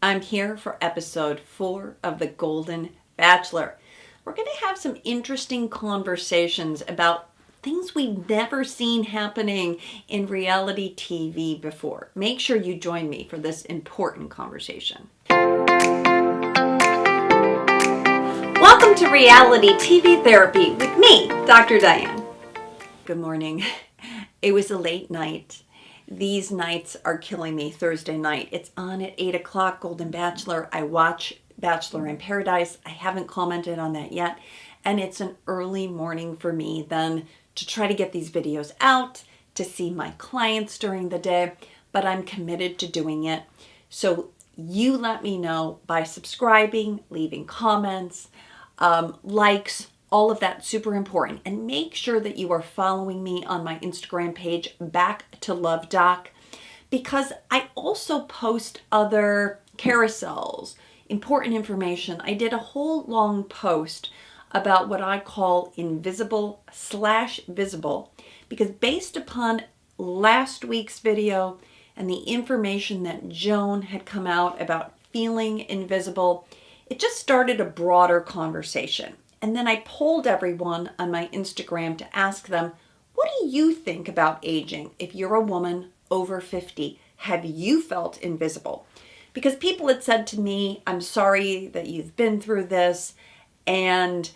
I'm here for episode 4 of The Golden Bachelor. We're going to have some interesting conversations about things we've never seen happening in reality TV before. Make sure you join me for this important conversation. Welcome to Reality TV Therapy with me, Dr. Diane. Good morning. It was a late night. These nights are killing me. Thursday night. It's on at 8 o'clock, Golden Bachelor. I watch Bachelor in Paradise. I haven't commented on that yet. And it's an early morning for me then to try to get these videos out, to see my clients during the day. But I'm committed to doing it. So you let me know by subscribing, leaving comments, likes, all of that super important. And make sure that you are following me on my Instagram page, Back to Love Doc, because I also post other carousels, important information. I did a whole long post about what I call invisible/visible, because based upon last week's video and the information that Joan had come out about feeling invisible, it just started a broader conversation. And then I polled everyone on my Instagram to ask them, what do you think about aging? If you're a woman over 50, have you felt invisible? Because people had said to me, I'm sorry that you've been through this. And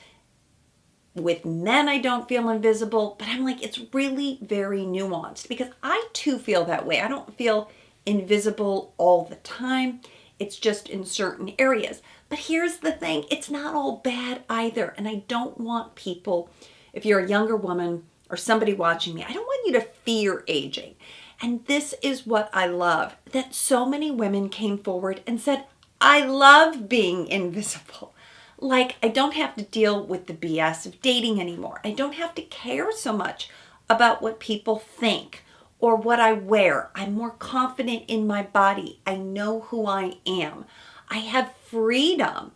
with men, I don't feel invisible. But I'm like, it's really very nuanced because I too feel that way. I don't feel invisible all the time. It's just in certain areas. But here's the thing, it's not all bad either. And I don't want people, if you're a younger woman or somebody watching me, I don't want you to fear aging. And this is what I love, that so many women came forward and said, I love being invisible. Like, I don't have to deal with the BS of dating anymore. I don't have to care so much about what people think or what I wear. I'm more confident in my body. I know who I am. I have freedom.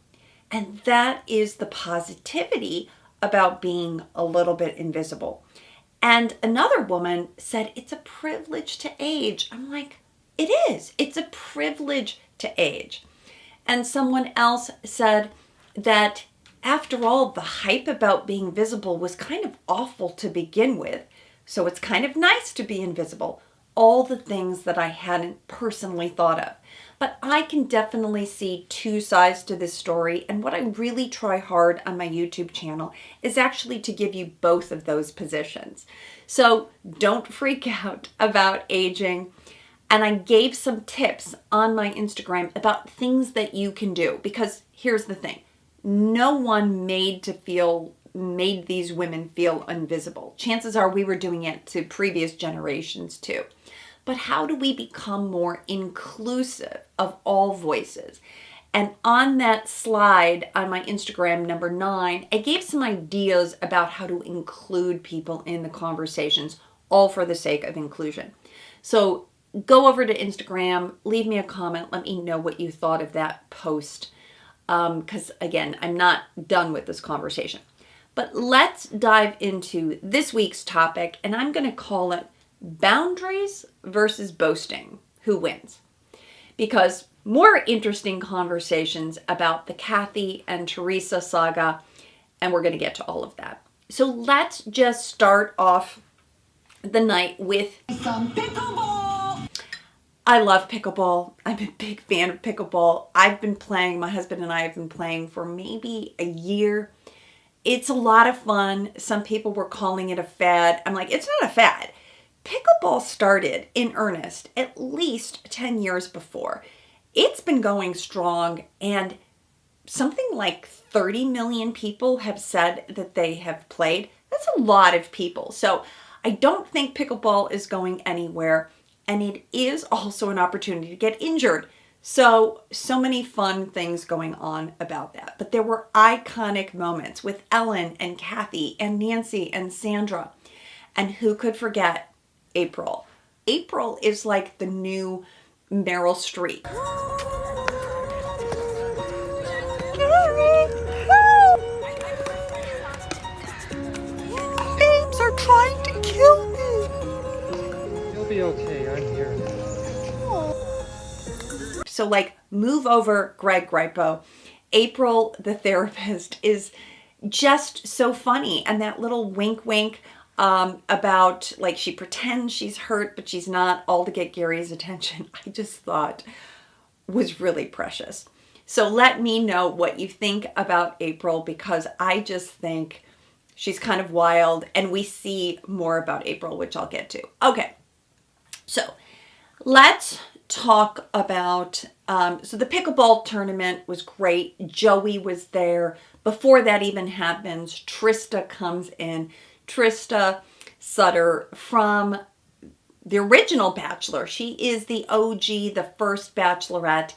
And that is the positivity about being a little bit invisible. And another woman said, it's a privilege to age. I'm like, it is. It's a privilege to age. And someone else said that after all, the hype about being visible was kind of awful to begin with. So it's kind of nice to be invisible. All the things that I hadn't personally thought of. But I can definitely see two sides to this story. And what I really try hard on my YouTube channel is actually to give you both of those positions. So don't freak out about aging. And I gave some tips on my Instagram about things that you can do. Because here's the thing. No one made these women feel invisible. Chances are we were doing it to previous generations too. But how do we become more inclusive of all voices? And on that slide on my Instagram, number 9, I gave some ideas about how to include people in the conversations, all for the sake of inclusion. So go over to Instagram, leave me a comment, let me know what you thought of that post. Because again, I'm not done with this conversation. But let's dive into this week's topic, and I'm going to call it Boundaries versus Boasting. Who wins? Because more interesting conversations about the Kathy and Trista saga, and we're going to get to all of that. So let's just start off the night with some Pickle Ball. I love Pickle Ball. I'm a big fan of Pickle Ball. I've been playing, my husband and I have been playing for maybe a year. It's a lot of fun. Some people were calling it a fad. I'm like, it's not a fad. Pickleball started in earnest at least 10 years before. It's been going strong, and something like 30 million people have said that they have played. That's a lot of people. So I don't think pickleball is going anywhere, and it is also an opportunity to get injured. So many fun things going on about that. But there were iconic moments with Ellen and Kathy and Nancy and Sandra. And who could forget April? April is like the new Meryl Streep. Gerry, help! Babes are trying to kill me. You'll be okay. I'm here. So like, move over, Greg Gripo. April, the therapist, is just so funny. And that little wink wink about like she pretends she's hurt, but she's not, all to get Gerry's attention, I just thought was really precious. So let me know what you think about April, because I just think she's kind of wild, and we see more about April, which I'll get to. Okay, so let's talk about, so the Pickle Ball tournament was great. Joey was there. Before that even happens, Trista comes in. Trista Sutter from the original Bachelor. She is the OG, the first Bachelorette.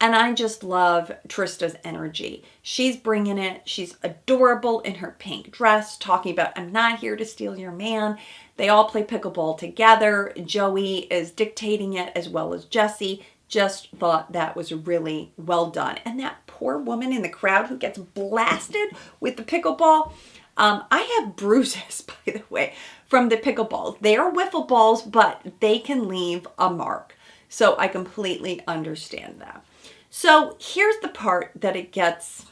And I just love Trista's energy. She's bringing it. She's adorable in her pink dress, talking about, I'm not here to steal your man. They all play pickleball together. Joey is dictating it, as well as Jesse. Just thought that was really well done. And that poor woman in the crowd who gets blasted with the pickleball. I have bruises, by the way, from the pickleball. They are wiffle balls, but they can leave a mark. So I completely understand that. So here's the part that it gets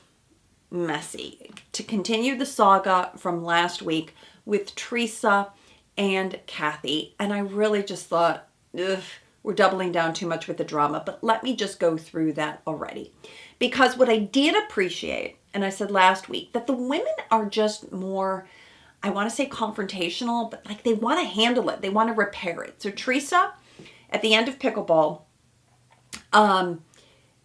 messy. To continue the saga from last week with Trista and Kathy. And I really just thought, ugh, we're doubling down too much with the drama. But let me just go through that already. Because what I did appreciate, and I said last week, that the women are just more, I want to say confrontational, but like they want to handle it. They want to repair it. So Trista, at the end of Pickleball,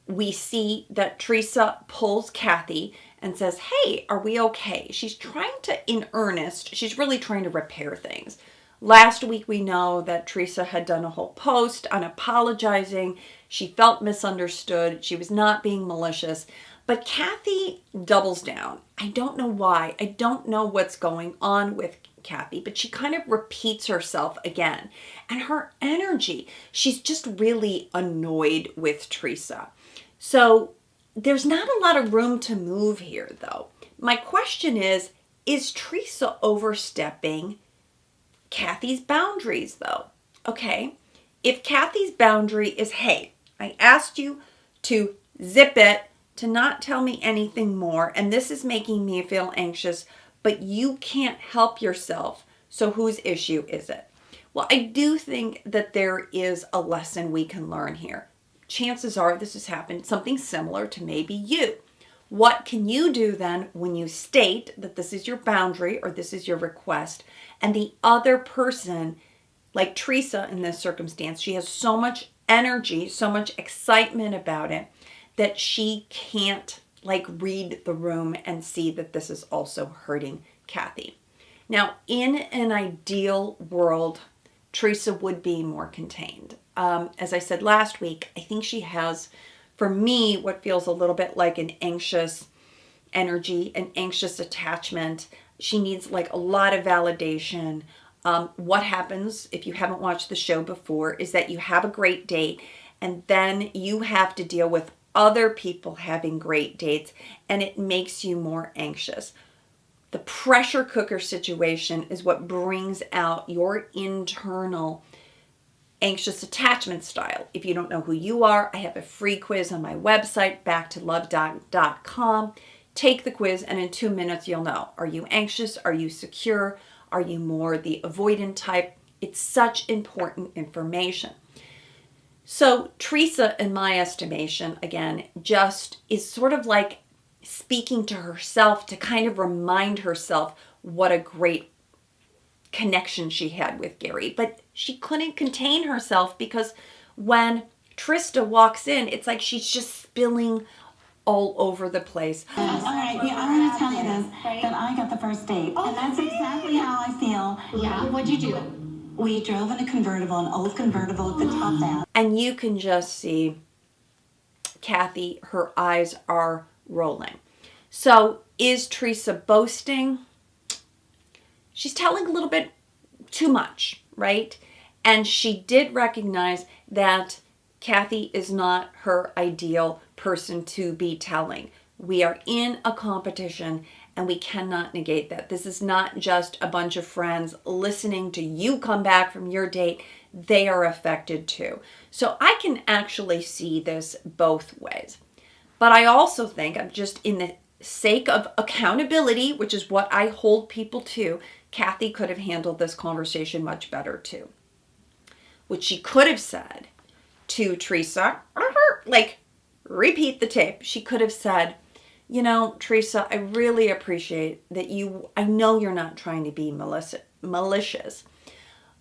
we see that Trista pulls Kathy and says, hey, are we okay? She's trying to, in earnest, she's really trying to repair things. Last week, we know that Trista had done a whole post on apologizing. She felt misunderstood. She was not being malicious. But Kathy doubles down. I don't know why. I don't know what's going on with Kathy, but she kind of repeats herself again. And her energy, she's just really annoyed with Trista. So there's not a lot of room to move here, though. My question is Trista overstepping Kathy's boundaries, though? Okay, if Kathy's boundary is, hey, I asked you to zip it, to not tell me anything more, and this is making me feel anxious, but you can't help yourself, so whose issue is it? Well, I do think that there is a lesson we can learn here. Chances are this has happened, something similar to maybe you. What can you do then when you state that this is your boundary or this is your request, and the other person, like Trista in this circumstance, she has so much energy, so much excitement about it, that she can't like read the room and see that this is also hurting Kathy. Now, in an ideal world, Trista would be more contained. As I said last week, I think she has, for me, what feels a little bit like an anxious energy, an anxious attachment. She needs like a lot of validation. What happens if you haven't watched the show before is that you have a great date and then you have to deal with other people having great dates, and it makes you more anxious. The pressure cooker situation is what brings out your internal anxious attachment style. If you don't know who you are, I have a free quiz on my website, backtolove.com. Take the quiz, and in 2 minutes you'll know. Are you anxious? Are you secure? Are you more the avoidant type? It's such important information. So Trista, in my estimation, again, just is sort of like speaking to herself to kind of remind herself what a great connection she had with Gerry. But she couldn't contain herself because when Trista walks in, it's like she's just spilling all over the place. All right, yeah, I'm going to tell you this, that I got the first date, and that's exactly how I feel. Yeah, what'd you do? We drove in a convertible, an old convertible at the top end. And you can just see Kathy, her eyes are rolling. So is Trista boasting? She's telling a little bit too much, right? And she did recognize that Kathy is not her ideal person to be telling. We are in a competition and we cannot negate that. This is not just a bunch of friends listening to you come back from your date. they are affected too. So I can actually see this both ways. But I also think, I'm just in the sake of accountability, which is what I hold people to, Kathy could have handled this conversation much better too. What she could have said to Trista, like, repeat the tape. She could have said, you know, Trista, I really appreciate that I know you're not trying to be malicious,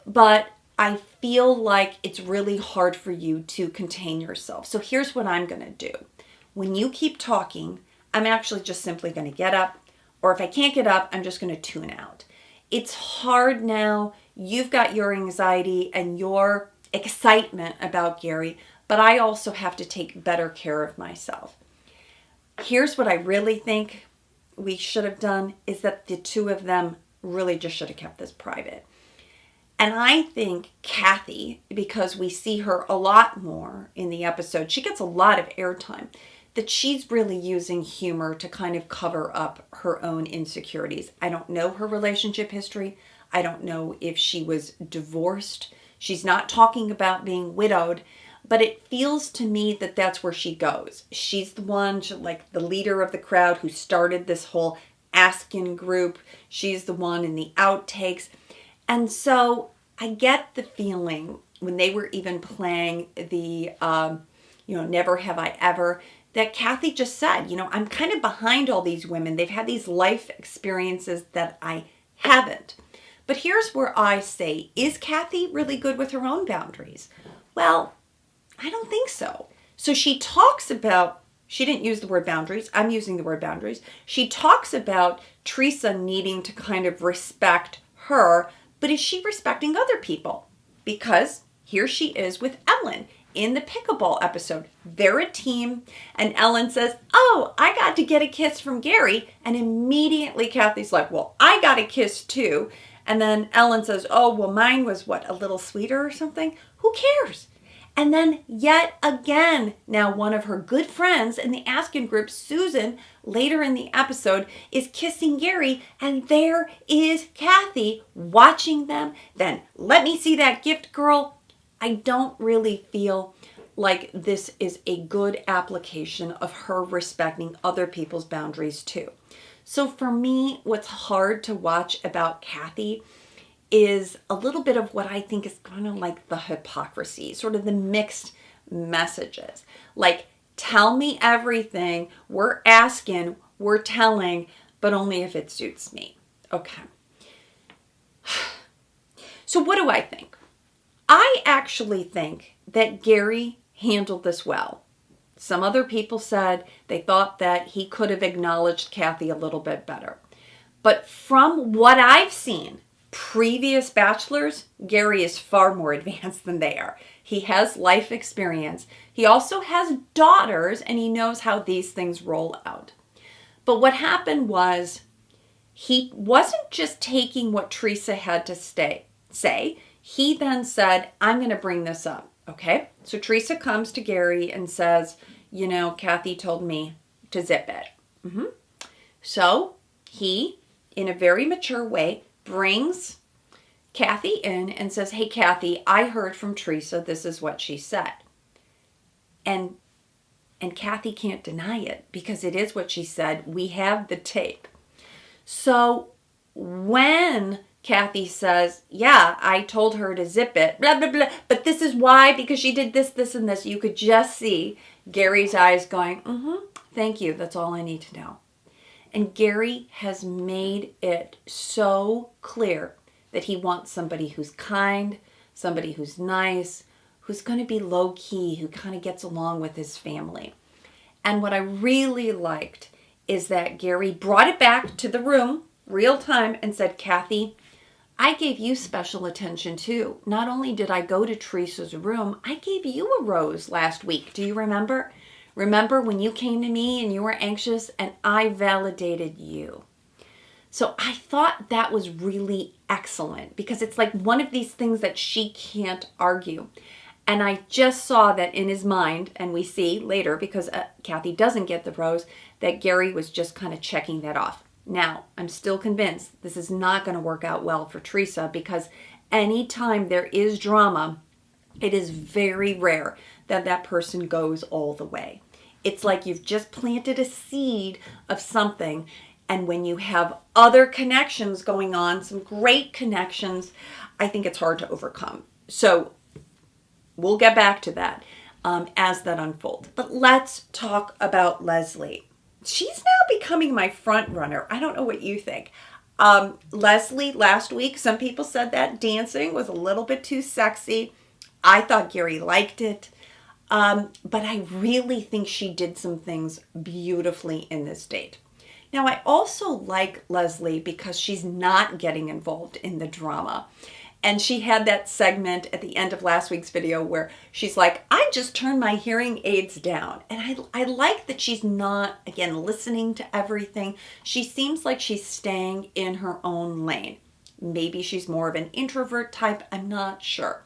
but I feel like it's really hard for you to contain yourself. So here's what I'm going to do. When you keep talking, I'm actually just simply going to get up, or if I can't get up, I'm just going to tune out. It's hard now. You've got your anxiety and your excitement about Gerry, but I also have to take better care of myself. Here's what I really think we should have done is that the two of them really just should have kept this private. And I think Kathy, because we see her a lot more in the episode, she gets a lot of airtime, that she's really using humor to kind of cover up her own insecurities. I don't know her relationship history. I don't know if she was divorced. She's not talking about being widowed, but it feels to me that that's where she goes. She's the one, like the leader of the crowd who started this whole Askin group. She's the one in the outtakes. And so I get the feeling when they were even playing the, Never Have I Ever, that Kathy just said, I'm kind of behind all these women. They've had these life experiences that I haven't. But here's where I say, is Kathy really good with her own boundaries? Well, I don't think so. So she talks about, she didn't use the word boundaries. I'm using the word boundaries. She talks about Trista needing to kind of respect her, but is she respecting other people? Because here she is with Ellen in the Pickle Ball episode. They're a team, and Ellen says, oh, I got to get a kiss from Gerry. And immediately Kathy's like, well, I got a kiss too. And then Ellen says, oh, well, mine was what, a little sweeter or something? Who cares? And then yet again, now one of her good friends in the Askin group, Susan, later in the episode, is kissing Gerry, and there is Kathy watching them. Then, let me see that gift, girl. I don't really feel like this is a good application of her respecting other people's boundaries too. So for me, what's hard to watch about Kathy is a little bit of what I think is kind of like the hypocrisy, sort of the mixed messages. Like, tell me everything, we're asking, we're telling, but only if it suits me. Okay. So what do I think? I actually think that Gerry handled this well. Some other people said they thought that he could have acknowledged Kathy a little bit better. But from what I've seen, previous bachelors, Gerry is far more advanced than they are. He has life experience. He also has daughters, and he knows how these things roll out. But what happened was he wasn't just taking what Trista had to say. He then said, I'm going to bring this up. Okay? So Trista comes to Gerry and says, Kathy told me to zip it. So he, in a very mature way, brings Kathy in and says, hey, Kathy, I heard from Trista. This is what she said. And Kathy can't deny it because it is what she said. We have the tape. So when Kathy says, yeah, I told her to zip it, blah, blah, blah, but this is why, because she did this, this, and this, you could just see Gerry's eyes going, thank you, that's all I need to know. And Gerry has made it so clear that he wants somebody who's kind, somebody who's nice, who's going to be low-key, who kind of gets along with his family. And what I really liked is that Gerry brought it back to the room, real time, and said, Kathy, I gave you special attention too. Not only did I go to Trista's room, I gave you a rose last week. Do you remember? Remember when you came to me and you were anxious and I validated you? So I thought that was really excellent because it's like one of these things that she can't argue. And I just saw that in his mind, and we see later, because Kathy doesn't get the rose, that Gerry was just kind of checking that off. Now, I'm still convinced this is not going to work out well for Trista because anytime there is drama, It is very rare that that person goes all the way. It's like you've just planted a seed of something, and when you have other connections going on, some great connections, I think it's hard to overcome. So we'll get back to that as that unfolds. But let's talk about Leslie. She's now becoming my front runner. I don't know what you think. Leslie, last week, some people said that dancing was a little bit too sexy. I thought Gerry liked it. But I really think she did some things beautifully in this date. Now, I also like Leslie because she's not getting involved in the drama. And she had that segment at the end of last week's video where she's like, I just turned my hearing aids down. And I like that she's not, again, listening to everything. She seems like she's staying in her own lane. Maybe she's more of an introvert type. I'm not sure.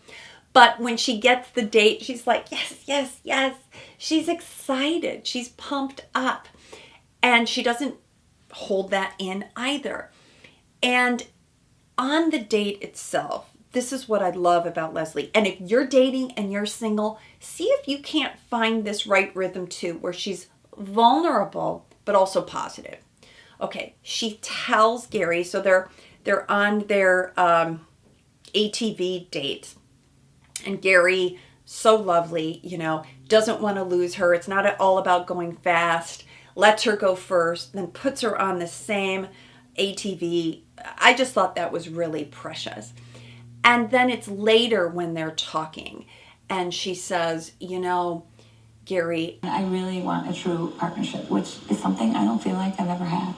But when she gets the date, she's like, yes, yes, yes. She's excited. She's pumped up. And she doesn't hold that in either. And on the date itself, this is what I love about Leslie. And if you're dating and you're single, see if you can't find this right rhythm too, where she's vulnerable, but also positive. Okay, she tells Gerry, so they're on their ATV date. And Gerry, so lovely, doesn't want to lose her. It's not all about going fast. Lets her go first, then puts her on the same ATV. I just thought that was really precious. And then it's later when they're talking. And she says, Gerry, I really want a true partnership, which is something I don't feel like I've ever had.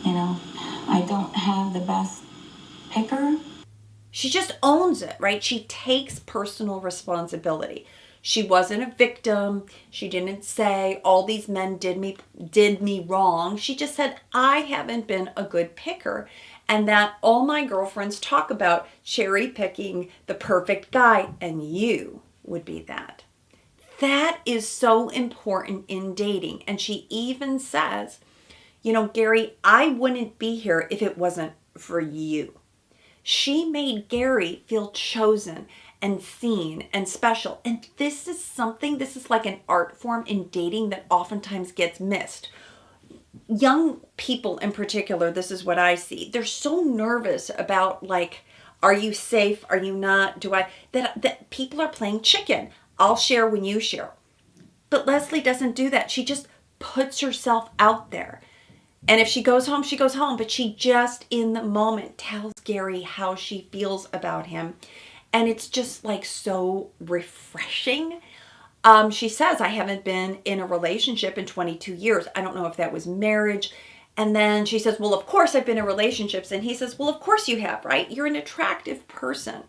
I don't have the best picker. She just owns it, right? She takes personal responsibility. She wasn't a victim. She didn't say all these men did me wrong. She just said, I haven't been a good picker. And that all my girlfriends talk about cherry picking the perfect guy, and you would be that. That is so important in dating. And she even says, Gerry, I wouldn't be here if it wasn't for you. She made Gerry feel chosen and seen and special. And this is like an art form in dating that oftentimes gets missed. Young people in particular, this is what I see. They're so nervous about, like, are you safe? Are you not? That people are playing chicken. I'll share when you share. But Leslie doesn't do that. She just puts herself out there. And if she goes home, she goes home. But she just, in the moment, tells Gerry how she feels about him. And it's just like so refreshing. She says, I haven't been in a relationship in 22 years. I don't know if that was marriage. And then she says, well, of course I've been in relationships. And he says, well, of course you have, right? You're an attractive person.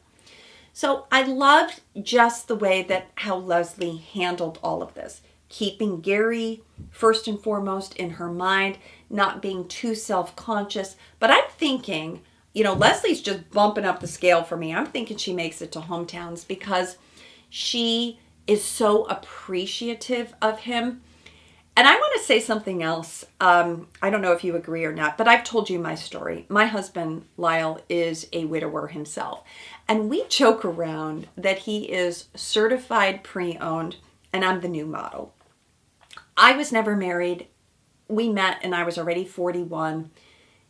So I loved just the way that how Leslie handled all of this. Keeping Gerry first and foremost in her mind, not being too self-conscious. But I'm thinking, Leslie's just bumping up the scale for me. I'm thinking she makes it to hometowns because she is so appreciative of him. And I want to say something else. I don't know if you agree or not, but I've told you my story. My husband, Lyle, is a widower himself. And we joke around that he is certified pre-owned and I'm the new model. I was never married. We met and I was already 41.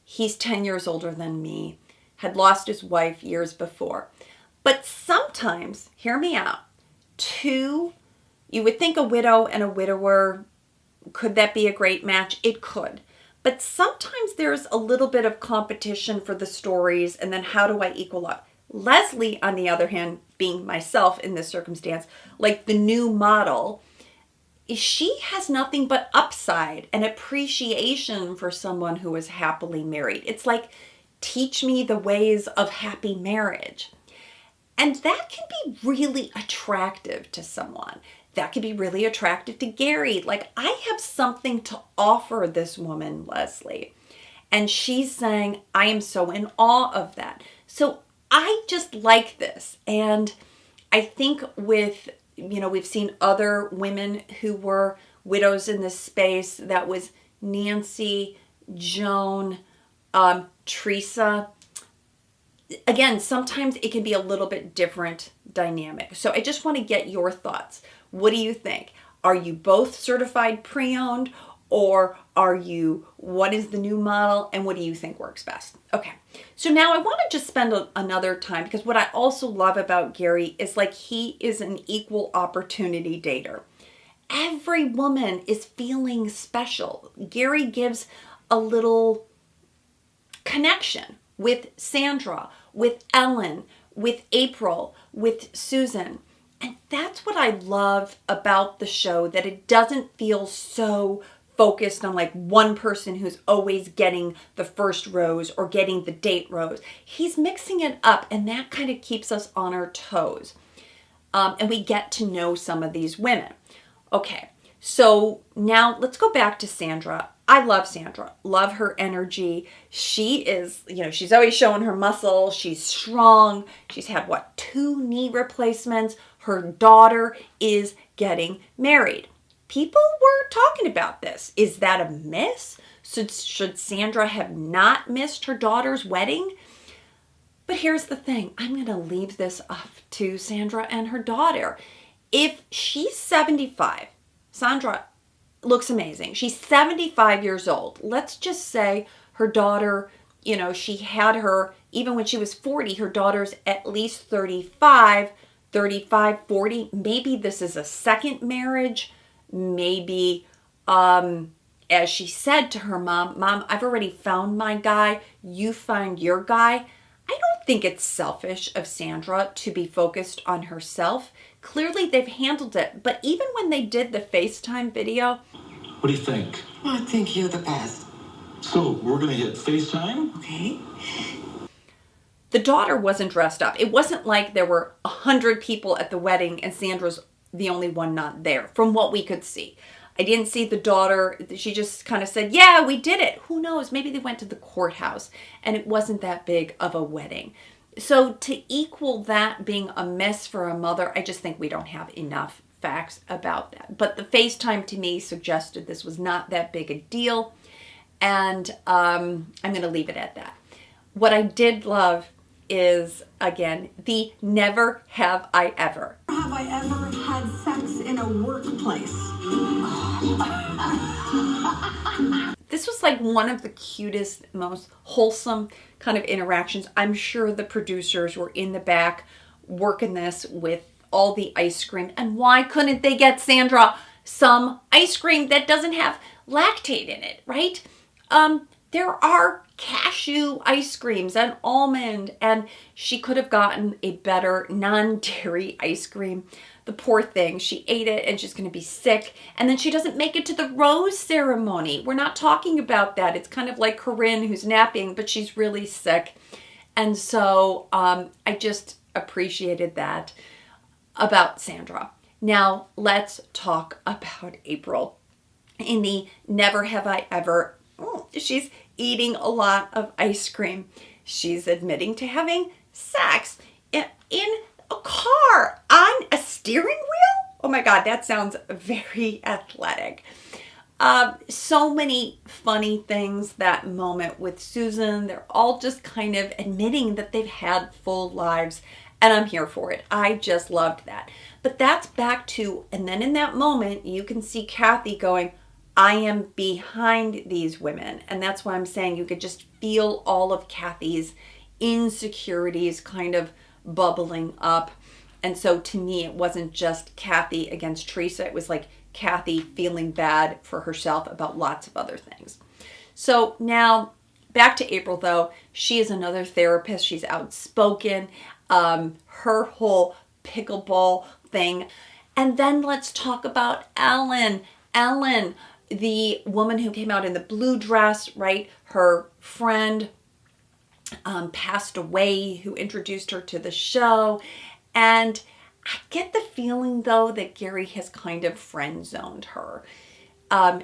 He's 10 years older than me, had lost his wife years before. But sometimes, hear me out, you would think a widow and a widower, could that be a great match? It could. But sometimes there's a little bit of competition for the stories, and then how do I equal up? Leslie, on the other hand, being myself in this circumstance, like the new model, she has nothing but upside and appreciation for someone who is happily married. It's like, teach me the ways of happy marriage. And that can be really attractive to someone. That could be really attractive to Gerry. Like, I have something to offer this woman, Leslie. And she's saying, I am so in awe of that. So I just like this. And I think with, we've seen other women who were widows in this space. That was Nancy, Joan, Trista. again, sometimes it can be a little bit different dynamic. So I just want to get your thoughts. What do you think? Are you both certified pre-owned, or are you, what is the new model, and what do you think works best? Okay, so now I want to just spend another time, because what I also love about Gerry is like he is an equal opportunity dater. Every woman is feeling special. Gerry gives a little connection with Sandra, with Ellen, with April, with Susan. And that's what I love about the show, that it doesn't feel so focused on like one person who's always getting the first rose or getting the date rose. He's mixing it up, and that kind of keeps us on our toes. And we get to know some of these women. Okay, so now let's go back to Sandra. I love Sandra, love her energy. She is, she's always showing her muscle. She's strong. She's had, 2 knee replacements. Her daughter is getting married. People were talking about this. Is that a miss? Should Sandra have not missed her daughter's wedding? But here's the thing. I'm going to leave this up to Sandra and her daughter. If she's 75, Sandra looks amazing. She's 75 years old. Let's just say her daughter, she had her, even when she was 40, her daughter's at least 35, 40. Maybe this is a second marriage. Maybe, as she said to her mom, I've already found my guy. You find your guy. I don't think it's selfish of Sandra to be focused on herself. Clearly they've handled it. But even when they did the FaceTime video. What do you think? I think you're the best. So we're going to hit FaceTime? Okay. The daughter wasn't dressed up. It wasn't like there were 100 people at the wedding and Sandra's the only one not there, from what we could see. I didn't see the daughter. She just kind of said, yeah, we did it. Who knows? Maybe they went to the courthouse and it wasn't that big of a wedding. So to equal that being a miss for a mother, I just think we don't have enough facts about that. But the FaceTime to me suggested this was not that big a deal. And I'm going to leave it at that. What I did love is, again, the never have I ever. Have I ever had sex in a workplace? This was like one of the cutest, most wholesome kind of interactions. I'm sure the producers were in the back working this with all the ice cream. And why couldn't they get Sandra some ice cream that doesn't have lactate in it, right? There are cashew ice creams and almond, and she could have gotten a better non-dairy ice cream. The poor thing, she ate it and she's going to be sick, and then she doesn't make it to the rose ceremony. We're not talking about that. It's kind of like Corinne, who's napping, but she's really sick. And so I just appreciated that about Sandra. Now let's talk about April. In the never have I ever, she's eating a lot of ice cream. She's admitting to having sex in a car on a steering wheel. Oh my God, that sounds very athletic. So many funny things that moment with Susan. They're all just kind of admitting that they've had full lives, and I'm here for it. I just loved that. But that's back to, and then in that moment, you can see Kathy going, I am behind these women. And that's why I'm saying you could just feel all of Kathy's insecurities kind of bubbling up. And so to me, it wasn't just Kathy against Trista. It was like Kathy feeling bad for herself about lots of other things. So now back to April, though. She is another therapist. She's outspoken. Her whole Pickle Ball thing. And then let's talk about Ellen. Ellen, the woman who came out in the blue dress, right? Her friend passed away, who introduced her to the show. And I get the feeling, though, that Gerry has kind of friend-zoned her.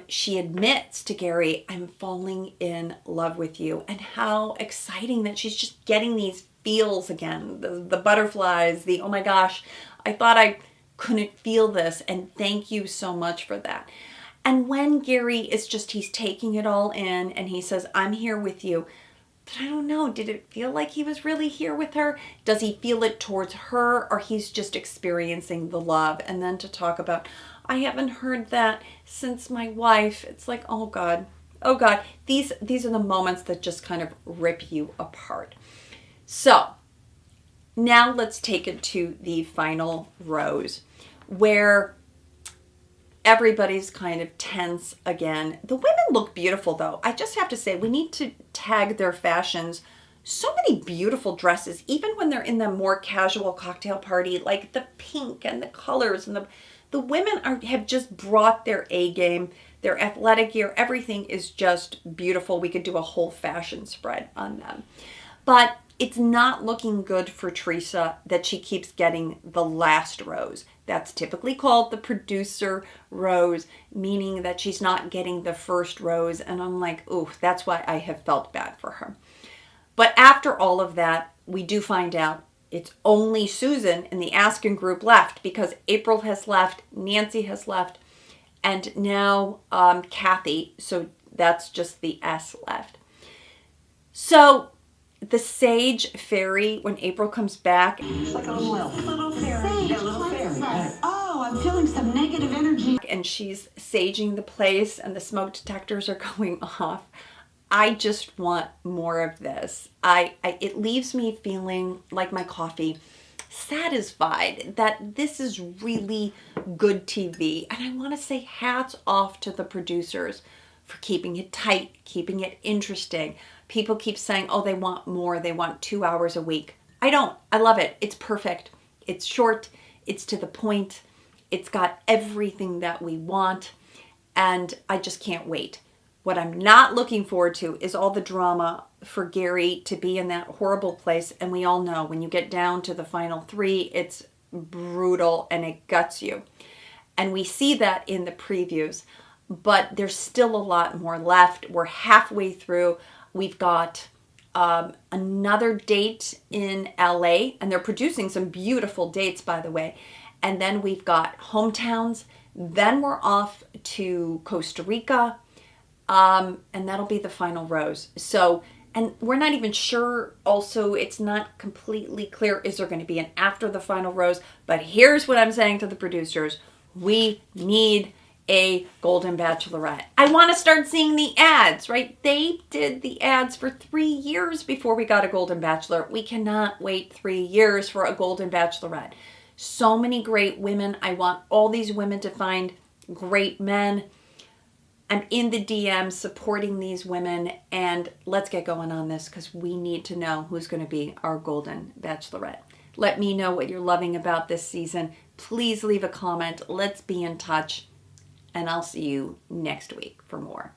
She admits to Gerry, I'm falling in love with you. And how exciting that she's just getting these feels again. The butterflies, the, oh my gosh, I thought I couldn't feel this. And thank you so much for that. And when Gerry is just, he's taking it all in and he says, I'm here with you. But I don't know, did it feel like he was really here with her? Does he feel it towards her, or he's just experiencing the love? And then to talk about, I haven't heard that since my wife. It's like, oh God, oh God. These are the moments that just kind of rip you apart. So now let's take it to the final rose, where everybody's kind of tense again. The women look beautiful though. I just have to say, we need to tag their fashions. So many beautiful dresses, even when they're in the more casual cocktail party, like the pink and the colors, and the women have just brought their A game, their athletic gear, everything is just beautiful. We could do a whole fashion spread on them. But it's not looking good for Trista that she keeps getting the last rose. That's typically called the producer rose, meaning that she's not getting the first rose. And I'm like, ooh, that's why I have felt bad for her. But after all of that, we do find out it's only Susan in the Askin group left, because April has left, Nancy has left, and now Kathy. So that's just the S left. So the sage fairy, when April comes back, It's like a little elf. Little fairy. Yeah, little fairy. Oh, I'm feeling some negative energy. and she's saging the place and the smoke detectors are going off. I just want more of this. It leaves me feeling like my coffee, satisfied that this is really good TV. And I want to say hats off to the producers for keeping it tight, keeping it interesting. People keep saying, oh, they want more. They want 2 hours a week. I don't. I love it. It's perfect. It's short. It's to the point. It's got everything that we want. And I just can't wait. What I'm not looking forward to is all the drama for Gerry to be in that horrible place. And we all know when you get down to the final 3, it's brutal and it guts you. And we see that in the previews. But there's still a lot more left. We're halfway through. We've got another date in LA. And they're producing some beautiful dates, by the way. And then we've got hometowns. Then we're off to Costa Rica. And that'll be the final rose. So, and we're not even sure, also, it's not completely clear, is there going to be an after the final rose? But here's what I'm saying to the producers. We need a Golden Bachelorette. I want to start seeing the ads, right? They did the ads for 3 years before we got a Golden Bachelor. We cannot wait 3 years for a Golden Bachelorette. So many great women. I want all these women to find great men. I'm in the DM supporting these women, and let's get going on this because we need to know who's going to be our Golden Bachelorette. Let me know what you're loving about this season. Please leave a comment. Let's be in touch, and I'll see you next week for more.